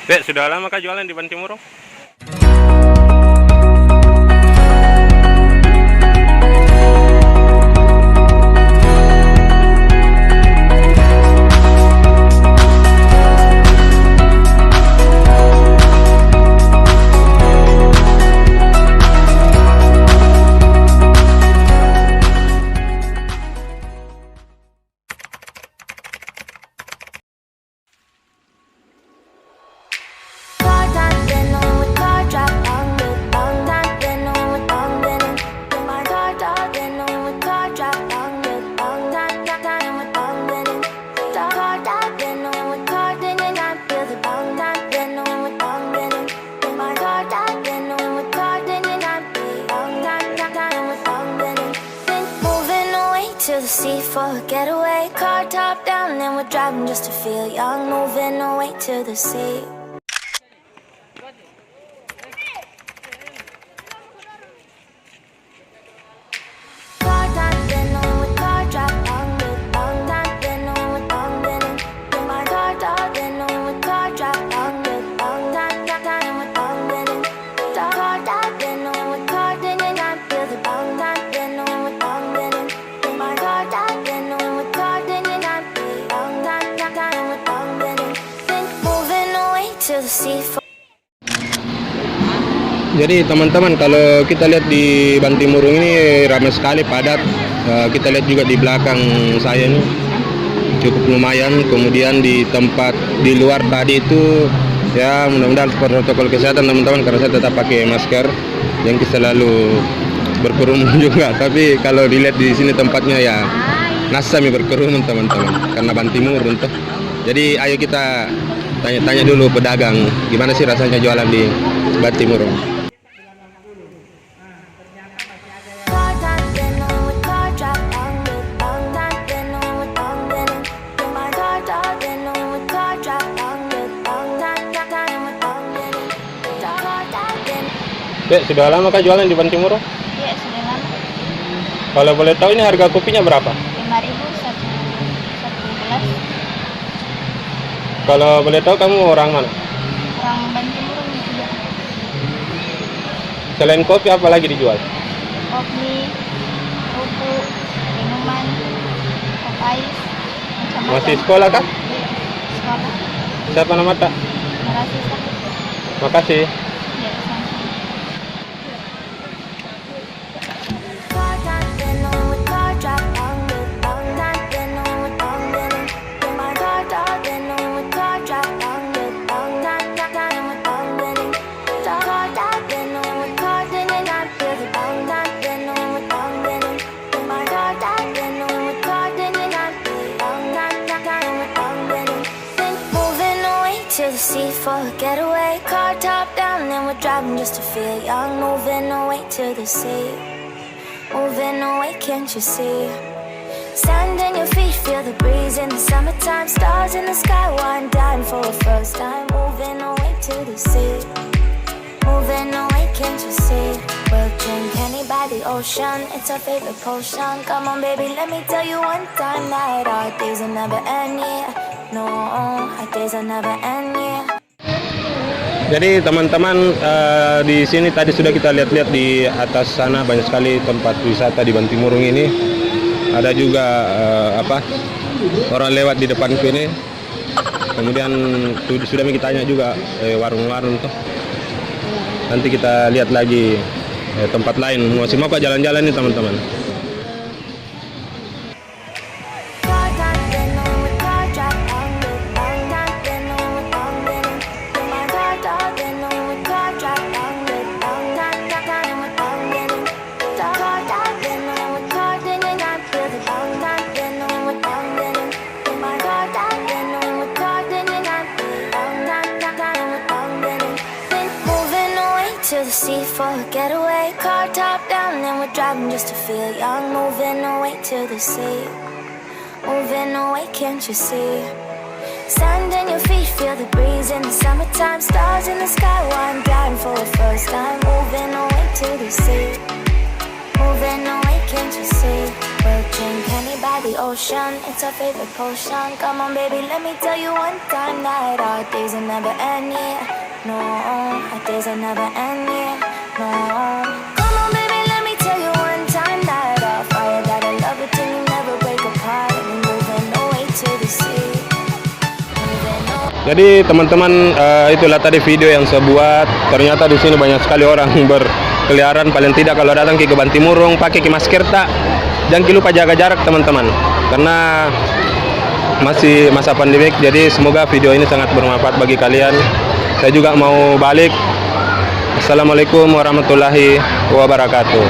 Dek, sudah lama kah jualan di Bantimurung? To the sea for a getaway, car top down and we're driving just to feel young, moving away to the sea. Jadi teman-teman, kalau kita lihat di Bantimurung ini ramai sekali, padat. Kita lihat juga di belakang saya ini cukup lumayan. Kemudian di tempat di luar tadi itu ya mudah-mudahan protokol kesehatan teman-teman, karena saya tetap pakai masker yang selalu berkerumun juga. Tapi kalau dilihat di sini tempatnya ya nasami berkerumun teman-teman, karena Bantimurung tuh. Jadi ayo kita tanya-tanya dulu pedagang gimana sih rasanya jualan di Bantimurung. Dek, sudah lama kah jualan di Bantimurung? Iya, sudah lama. Kalau boleh tahu ini harga kopinya berapa? 5.000 satu gelas. Kalau boleh tahu kamu orang mana? Orang Bantimurung juga. Selain kopi apa lagi dijual? Kopi, kerupuk, minuman, kopi, macam-macam. Masih sekolah kah? Iya, sekolah. Siapa nama tak? Narasisa. Makasih. Iya, sama-sama. To the sea for a getaway, car top down and we're driving just to feel young, moving away to the sea, moving away, can't you see? Sand in your feet, feel the breeze in the summertime, stars in the sky, one dying for a first time, moving away to the sea, moving away, can't you see? We'll drink honey by the ocean, it's our favorite potion. Come on baby, let me tell you one time that our days will never end, yeah. No, our days will never end, yeah. Jadi teman-teman, di sini tadi sudah kita lihat-lihat di atas sana banyak sekali tempat wisata di Bantimurung ini. Ada juga orang lewat di depan sini. Kemudian sudah kita tanya juga warung-warung tuh. Nanti kita lihat lagi tempat lain. Masih mau jalan-jalan nih teman-teman. To the sea for a getaway, car top down and we're driving just to feel young, moving away to the sea, moving away, can't you see? Sand in your feet, feel the breeze in the summertime, stars in the sky, one dying for the first time, moving away to the sea, moving away, can't you see? We'll drink honey by the ocean. It's our favorite potion. Come on, baby, let me tell you one time that our days will never end, yeah. No, our days will never end, yeah. No. Come on, baby, let me tell you one time that our fire got a love it till you never break apart. We're moving away to the sea. Moving away. Jadi teman-teman, itulah tadi video yang saya buat. Ternyata di sini banyak sekali orang berkeliaran. Paling tidak kalau datang ke Bantimurung pakai masker tak. Jangan lupa jaga jarak teman-teman. Karena masih masa pandemik. Jadi semoga video ini sangat bermanfaat bagi kalian. Saya juga mau balik. Assalamualaikum warahmatullahi wabarakatuh.